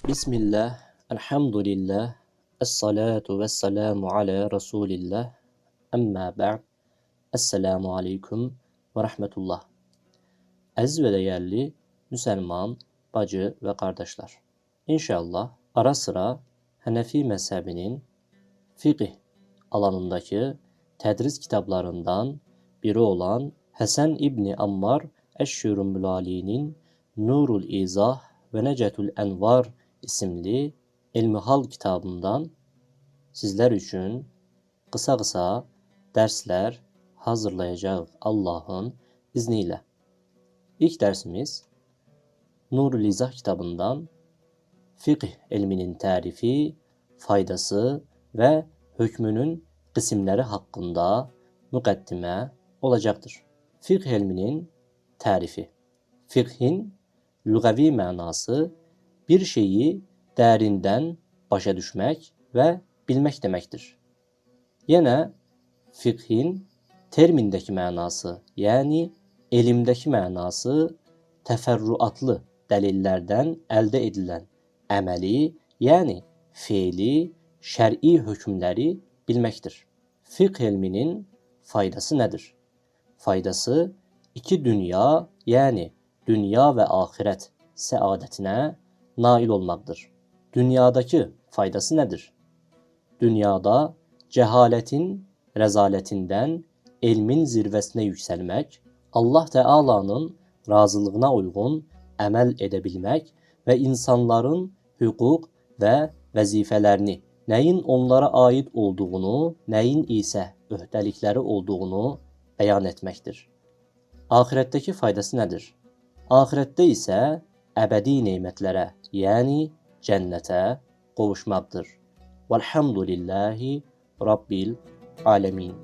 Bismillah, elhamdülillah, esselatu vesselamu ala Resulillah, emma ba'd, esselamu aleyküm ve rahmetullah. Aziz ve değerli Müslüman, bacı ve kardeşler. İnşallah ara sıra Hanefi mezhebinin fıkıh alanındaki tedris kitaplarından biri olan Hasan İbni Ammar Eşşürümbülali'nin Nurul İzah ve Necetül Envar isimli İlmihal kitabından sizler için kısa dersler hazırlayacağız Allah'ın izniyle. İlk dersimiz Nurul İzah kitabından fıkıh ilminin tarifi, faydası ve hükmünün kısımları hakkında mukaddime olacaktır. Fıkıh ilminin tarifi. Fıkhın lügavi manası bir şeyi derinden başa düşmek ve bilmek demektir. Yine fıkhın termindeki manası yani elimdeki manası teferruatlı delillerden elde edilen emeli yani fiili, şer'i hükümleri bilmektir. Fıkh ilminin faydası nedir? Faydası iki dünya yani dünya ve ahiret saadetine nail olmaktır. Dünyadaki faydası nedir? Dünyada cehaletin rezaletinden ilmin zirvesine yükselmek, Allah Teala'nın razılığına uygun emel edebilmek ve insanların hukuk ve vazifelerini, neyin onlara ait olduğunu, neyin ise öhtelikleri olduğunu beyan etmektir. Ahiretteki faydası nedir? Ahirette ise ebedi nimetlere yani cennete kavuşmaktır. Velhamdülillahi Rabbil alemin.